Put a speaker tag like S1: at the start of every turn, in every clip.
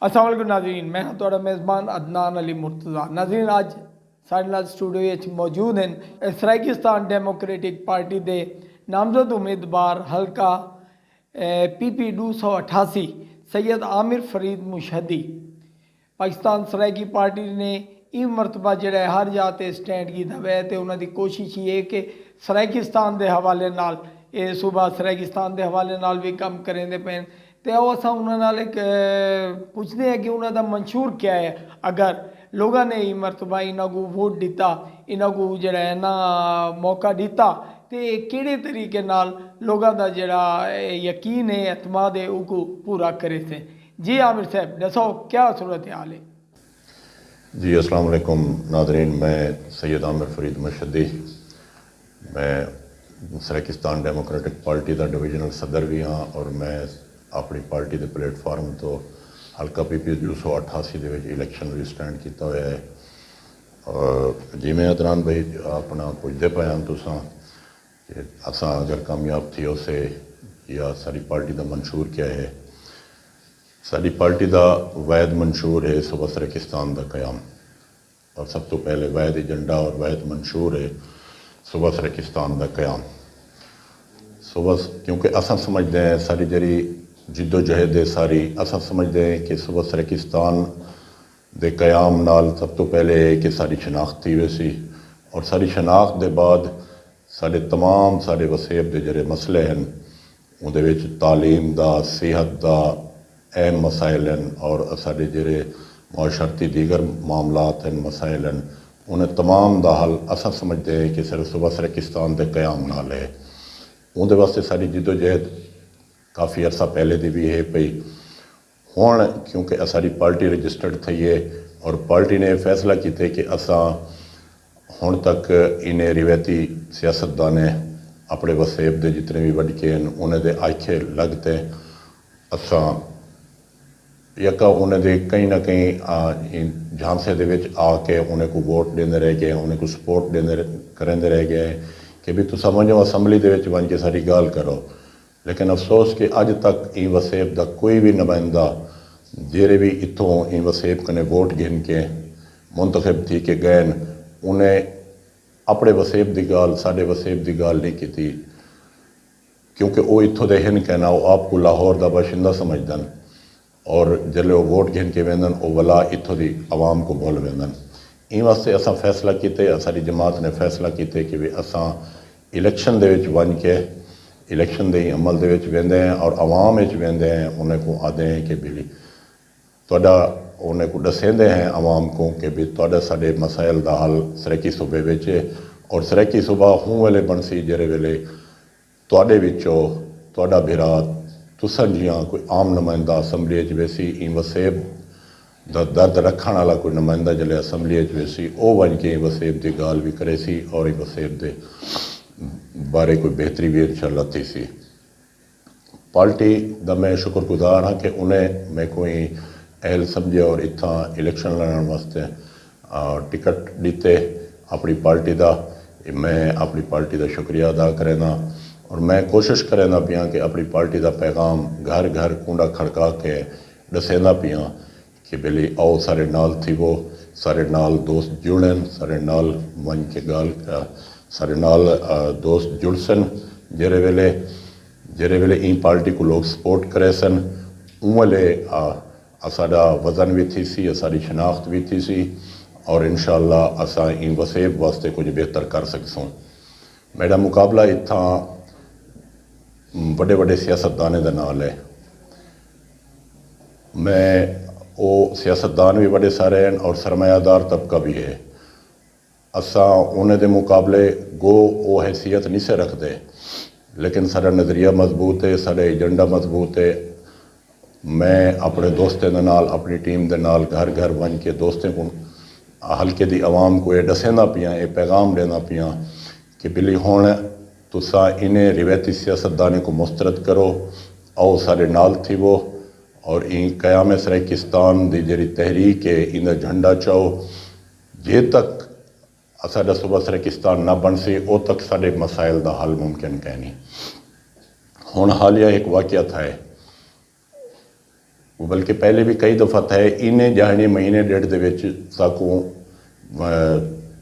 S1: السلام علیکم ناظرین، میں ہوں تھوڑا میزبان عدنان علی مرتضیٰ۔ ناظرین، آج سارے نال اسٹوڈیو موجود ہیں سرائیکستان ڈیموکریٹک پارٹی دے نامزد امیدوار حلقہ پی پی 288 سید عامر فرید مشہدی۔ پاکستان سرائیکی پارٹی نے این مرتبہ جڑا ہے ہر جاتے سٹینڈ کی دھوے تے انہوں دی کوشش یہ ہے کہ سرائیکستان دے حوالے نال صوبہ سرائیکستان دے حوالے نال بھی کم کریں دے پین تے او اساں انہوں نال ایک پوچھتے ہیں کہ انہوں دا منشور کیا ہے۔ اگر لوگوں نے این مرتبہ انہوں کو ووٹ دیتا، انہوں کو جڑا ہے نا موقع دیتا تے کیڑے طریقے نال لوگوں دا جڑا یقین ہے، اعتماد ہے، او کو پورا کرے سے۔ جی عامر صاحب دسو کیا صورتحال ہے؟
S2: جی السلام علیکم ناظرین، میں سید عامر فرید مشہدی، میں سرائیکستان ڈیموکریٹک پارٹی دا ڈویژنل صدر بھی ہاں، اور میں اپنی پارٹی دے پلیٹ فارم تو حلقہ پی پی 288 دے وچ الیکشن بھی سٹینڈ کیتا ہوا ہے۔ اور جی میں عدنان بھائی اپنا پوچھتے پے ہاں تساں کہ اساں اگر کامیاب تھی اسے یا ساری پارٹی دا منشور کیا ہے۔ ساری پارٹی دا واحد منشور ہے صوبہ سرائیکستان دا قیام، اور سب تو پہلے واحد ایجنڈا اور واحد منشور ہے صوبہ سرائیکستان دا قیام۔ صوبہ کیونکہ اساں سمجھتے ہیں ساری جڑی جد و جہد ہے ساری اساں سمجھتے ہیں کہ صوبہ سرائیکستان دے قیام نال سب تو پہلے ہے کہ ساری شناخت تھی ویسی، اور ساری شناخت دے بعد سارے تمام سارے وسیب دے جڑے مسئلے ہیں ان دے وچ تعلیم دا، صحت دا اہم مسائل ہیں، اور سارے جڑے معاشرتی دیگر معاملات ہیں، مسائل ہیں، انہیں تمام دا حل اساں سمجھتے ہیں کہ صرف صوبہ سرائیکستان دے قیام نال ہے۔ ان دے واسطے ساری جد و جہد کافی عرصہ پہلے دی بھی ہے پئی۔ ہن کیونکہ ساری پارٹی رجسٹرڈ تھی ہے اور پارٹی نے فیصلہ کیتے کہ اساں ہن تک انہیں روایتی سیاستدانے اپنے وسیب دے جتنے بھی وڈکے ہیں انہیں دے آکھے لگتے اساں یکا انہیں دے کہیں نہ کہیں جھانسے دے وچ آ کے انہیں کو ووٹ دیندے رہ گئے، انہیں کو سپورٹ کرندے رہ گئے کہ بھی تساں ونجو اسمبلی دے وچ ون کے ساری گال کرو۔ لیکن افسوس کہ اج تک این وسیب دا کوئی بھی نمائندہ جیرے بھی اتوں این وسیب کنے ووٹ گھن کے منتخب تھی کہ گئے انہیں اپنے وسیب دی گال ساڈے وسیب دی گال نہیں کیتی، کیونکہ وہ اتوں دے ہن کہنا وہ آپ کو لاہور دا باشندہ سمجھدن، اور جلے وہ ووٹ گھن کے ویندن وہ ولا اتوں دی عوام کو بول ویندن۔ این واسطے اساں فیصلہ کیتے، ساری جماعت نے فیصلہ کیتے کہ بھی اساں الیکشن دے وچ ون کے الیکشن دے عمل دے وچ ویندے ہیں اور عوام وچ ویندے ہیں، انہیں کو آدھے ہیں کہ بھی تہاڈا انہیں کو دسیندے ہیں عوام کو کہ بھی تہاڈے ساڈے مسائل دا حل سرائیکی صوبے وچ ہے، اور سرائیکی صوبہ ہوں ویلے بنسی جڑے ویلے تہاڈے وچوں تہاڈا بھرا تساں جیاں کوئی عام نمائندہ اسمبلی وچ ویسی این وسیب دا درد رکھن والا کوئی نمائندہ جلے اسمبلی وچ ویسی او ون کے این وسیب دی گال بھی کرے سی اور این وسیب دے بارے کوئی بہتری بھی انشاءاللہ تھی سی۔ پارٹی دا میں شکر گزار ہاں کہ انہیں میں کوئی اہل سمجھے اور اتھاں الیکشن لڑن واسطے ٹکٹ دیتے اپنی پارٹی دا، میں اپنی پارٹی دا شکریہ ادا کرینا، اور میں کوشش کرینا پیاں کہ اپنی پارٹی دا پیغام گھر گھر کنڈا کھڑکا کے دسینا پیاں کہ بلی آؤ سارے نال تھی وہ سارے نال دوست جڑن، سارے نال ون کے گال سارے نال دوست جڑ سن، جڑے ویلے این پارٹی کو لوگ سپورٹ کرے سن اون ویلے ساڈا وزن بھی تھی سی، ساری شناخت بھی تھی سی، اور انشاءاللہ اساں این وسیب واسطے کچھ بہتر کر سکسوں۔ میرا مقابلہ اتھاں بڑے بڑے سیاستدانے دے نال ہے، میں وہ سیاستدان بھی بڑے سارے ہیں اور سرمایہ دار طبقہ بھی ہے۔ اساں انہیں دے مقابلے گو وہ حیثیت نہیں سے رکھتے، لیکن سارا نظریہ مضبوط ہے، سارا ایجنڈا مضبوط ہے۔ میں اپنے دوستیں دے نال اپنی ٹیم دے نال گھر گھر ون کے دوستیں کو حلقے دی عوام کو یہ دسینا پیاں، یہ پیغام دینا پیاں کہ بلی ہون تساں انہیں روایتی سیاستدانے کو مسترد کرو، آؤ سارے نال تھی وہ، اور این قیام سرائیکستان دی جڑی تحریک ہے ان جھنڈا چاہو، جے تک ساڈا صوبہ سرائیکستان نہ بن سی او تک ساڈے مسائل دا حل ممکن کہ نہیں۔ ہن حالیہ ایک واقعہ تھا ہے ਬਲਕਿ ਪਹਿਲੇ ਵੀ ਕਈ ਦਫਾ ਹੈ ਇਹਨੇ ਜਾਣੇ ਮਹੀਨੇ ਡੇਢ ਦੇ ਵਿੱਚ ਸਾਕੋਂ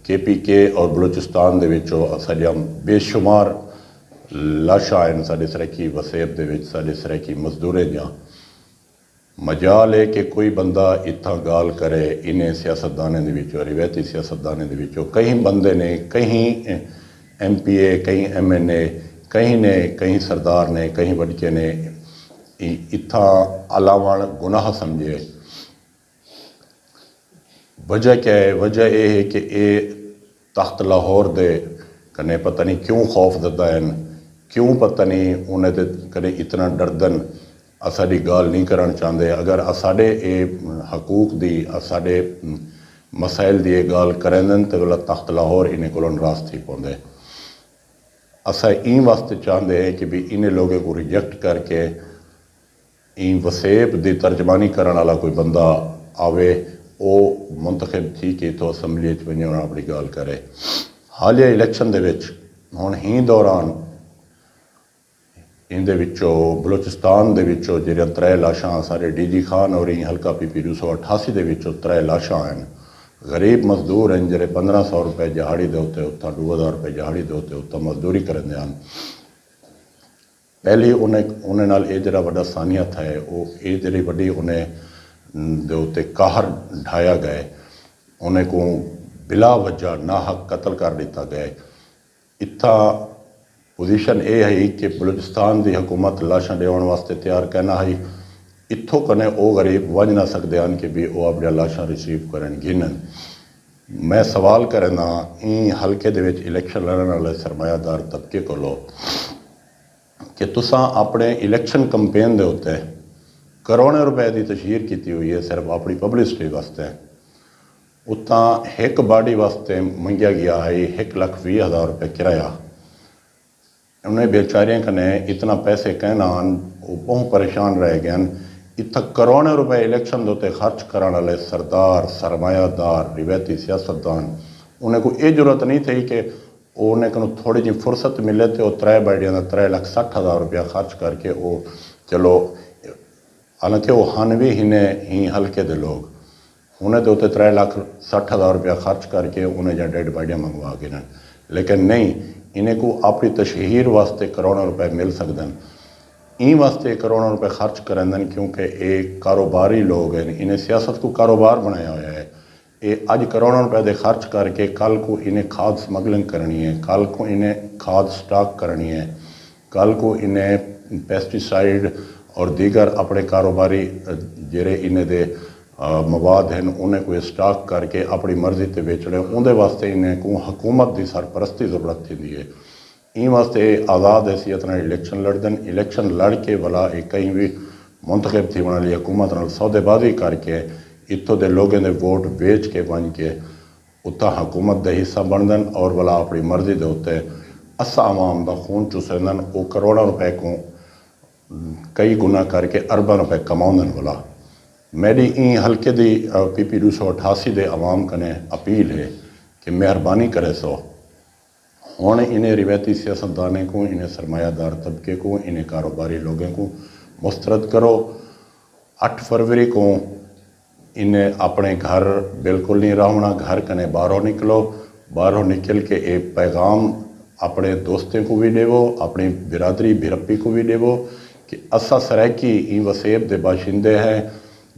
S2: KPK ਔਰ ਬਲੋਚਿਸਤਾਨ ਦੇ ਵਿੱਚੋਂ ਸਾਡੀਆਂ ਬੇਸ਼ੁਮਾਰ ਲਾਸ਼ਾਂ ਹਨ ਸਾਡੇ ਸਰਕੀ ਵਸੇਬ ਦੇ ਵਿੱਚ, ਸਾਡੇ ਸਰਕੀ ਮਜ਼ਦੂਰੇ ਦੀਆਂ। ਮਜਾਲ ਹੈ ਕਿ ਕੋਈ ਬੰਦਾ ਇੱਥਾਂ ਗਾਲ ਕਰੇ ਇਨੇ ਸਿਆਸਤਦਾਨਾਂ ਦੇ ਵਿੱਚੋਂ, ਰਿਵਾਇਤੀ ਸਿਆਸਤਦਾਨਾਂ ਦੇ ਵਿੱਚੋਂ ਕਈ ਬੰਦੇ ਨੇ, ਕਈ MPA, ਕਈ MNA, ਕਈ ਨੇ, ਕਈ ਸਰਦਾਰ ਨੇ, ਕਈ ਵਡਕੇ ਨੇ ਇੱਥਾਂ ਅਲਾਵਣ ਗੁਨਾਹ ਸਮਝੇ। وجہ کیا ہے؟ وجہ یہ ہے کہ یہ تخت لاہور دے کنے پتہ نہیں کیوں خوف زدہ ہیں، کیوں پتہ نہیں انہیں دے کنے اتنا ڈردن اساڑی گال نہیں کرنا چاہتے۔ اگر اساڑے اے حقوق دی، اساڑے مسائل دی گال کریں دن تو والا تخت لاہور انہیں کولن راست ہی پوندے۔ اسا این واسطے چاہتے ہیں کہ بھی انہیں لوگوں کو ریجیکٹ کر کے این وسیب دی ترجمانی کرنے والا کوئی بندہ آوے، وہ منتخب تھی کہ تو اسمبلی ونجے انہاں اپنی گال کرے۔ حالیہ الیکشن دے وچ ہن ہی دوران ان دے وچوں بلوچستان دے وچوں جڑیاں 3 لاشاں سارے DG خان اور این حلقہ PP 288 دے وچوں 3 لاشاں ہیں۔ غریب مزدور ہیں جڑے 1500 روپے جہاڑی دے ہوتے، اتھا 2000 روپے جہاڑی دے ہوتے، اتھا مزدوری کرندے ہیں۔ پہلی انہیں نال اے جڑا وڈا ثانیت ہے، وہ اے جڑی وڈی انہیں دے ہوتے قہر ڈھایا گئے، انہیں کو بلا وجہ ناحق قتل کر دیتا گئے۔ اتھا پوزیشن اے ہے کہ بلوچستان دی حکومت لاشاں دیون واسطے تیار کہنا ہے، اتھو کنے او غریب ونج نہ سکتے ہیں کہ بھی او اپنے لاشاں ریسیو کرن گنن۔ میں سوال کرنا این حلقے دے وچ الیکشن لڑن والے سرمایہ دار طبقے کو لو کہ تساں اپنے الیکشن کمپین دے ہوتے کروڑوں روپے دی تشہیر کیتی ہوئی ہے صرف اپنی پبلسٹی واسطے۔ اتھاں ایک باڈی واسطے منگیا گیا ہے 1,20,000 روپے کرایہ۔ انہیں بیچاریاں کنے اتنا پیسے کہنا وہ بہت پریشان رہ گئے ہیں۔ اتھا کروڑوں روپے الیکشن دوتے خرچ کرنے والے سردار، سرمایہ دار، روایتی سیاستدان انہیں کو یہ ضرورت نہیں تھی کہ انہیں کو تھوڑی جی فرصت ملے تو 3 باڈیاں 3,60,000 روپیہ خرچ کر کے وہ چلو، حالانکہ وہ ہنوی ہی حلقے دے لوگ انہیں تو 3,60,000 روپیہ خرچ کر کے انہیں جا ڈیڈ باڈیاں منگوا گئے ہیں، لیکن نہیں، انہیں کو اپنی تشہیر واسطے کروڑوں روپے مل سکتے ہیں۔ این واسطے کروڑوں روپے خرچ کریں دیں کیونکہ ایک کاروباری لوگ ہیں، انہیں سیاست کو کاروبار بنایا ہوا ہے۔ یہ اج کروڑوں روپے دے خرچ کر کے کل کو انہیں کھاد سمگلنگ کرنی ہے، کل کو انہیں کھاد سٹاک کرنی ہے، کل کو انہیں پیسٹیسائیڈ اور دیگر اپنے کاروباری جڑے انہیں دے مواد ہیں انہیں کوئی سٹاک کر کے اپنی مرضی تے بیچنے، اندے واسطے انہیں کو حکومت دی سرپرستی ضرورت تھی ہے۔ این واسطے آزاد حیثیت نال الیکشن لڑدن، الیکشن لڑ کے والا کہیں بھی منتخب تھی والی حکومت نال سودے بازی کر کے اتھوں دے لوگوں دے ووٹ بیچ کے بن کے اتھا حکومت دے حصہ بندن اور والا اپنی مرضی دے ہوتے اسا عوام دا خون چوسندن، وہ کروڑوں روپے کو کئی گنا کر کے ارباں روپے کماؤندن والا۔ میری این حلقے دی PP 288 دے عوام کنے اپیل ہے کہ مہربانی کرے سو ہون انہیں روایتی سیاستدانوں کو، انہیں سرمایہ دار طبقے کو، انہیں کاروباری لوگوں کو مسترد کرو۔ 8 فروری کو انہیں اپنے گھر بالکل نہیں رہنا، گھر کنے باہروں نکلو، باہروں نکل کے ایک پیغام اپنے دوستوں کو بھی دیو، اپنی برادری بھیرپی کو بھی دیو کہ اسا سرائکی این وسیب دے باشندے ہیں،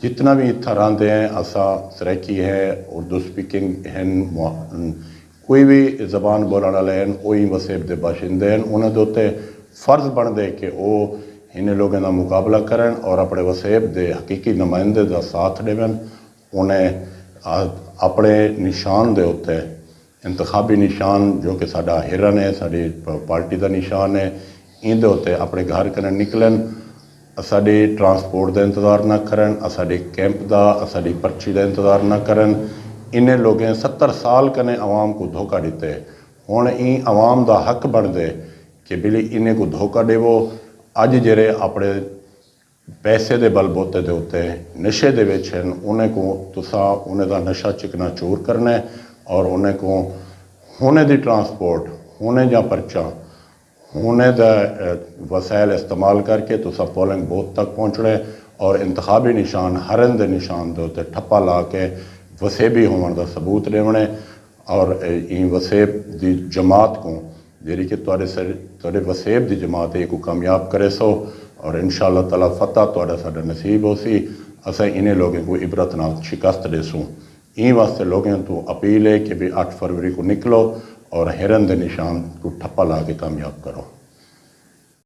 S2: جتنا بھی اتھا راندے ہیں اسا سرائکی ہے، اردو سپیکنگ ہیں، کوئی بھی زبان بولنے والے ہیں، وہی وسیب دے باشندے ہیں، انہیں دوتے فرض بن دے کہ وہ انہیں لوگوں کا مقابلہ کریں اور اپنے وسیب دے حقیقی نمائندے دا ساتھ دیں، انہیں اپنے نشان دے ہوتے انتخابی نشان جو کہ ساڈا ہرن ہے، ساری پارٹی دا نشان ہے، ان دے ہوتے اپنے گھر کنے نکلن، ساڈی ٹرانسپورٹ دا انتظار نہ کرن، ساڈی کیمپ دا، ساڈی پرچی دا انتظار نہ کرن۔ انہیں لوگیں 70 سال کنے عوام کو دھوکہ دیتے، ہون این عوام دا حق بن دے کہ بلی انہیں کو دھوکہ دے وہ اج جرے اپنے پیسے دے بل بوتے دے ہوتے نشے دے وچ ہیں، انہیں کو تسا انہیں دا نشہ چکنا چور کرنے اور انہیں کو ہونے دی ٹرانسپورٹ، ہونے جا پرچہ، ہونے دا وسائل استعمال کر کے تسا پولنگ بوتھ تک پہنچنے اور انتخابی نشان ہرن دے نشان دے تے ٹھپا لا کے وسیبی ہون دا ثبوت لیونے اور این وسیب دی جماعت کو جیڑی کہ تواڈے وسیب دی جماعت ہے کو کامیاب کرے سو اور انشاءاللہ تعالی فتح تواڈا ساڈا نصیب ہو سی اساں انہیں لوگوں کو عبرت نال شکست دے سوں این واسطے لوگوں تو اپیل ہے کہ بھی 8 فروری کو نکلو اور ہرن دے نشان کو ٹھپا لا کے کامیاب کرو.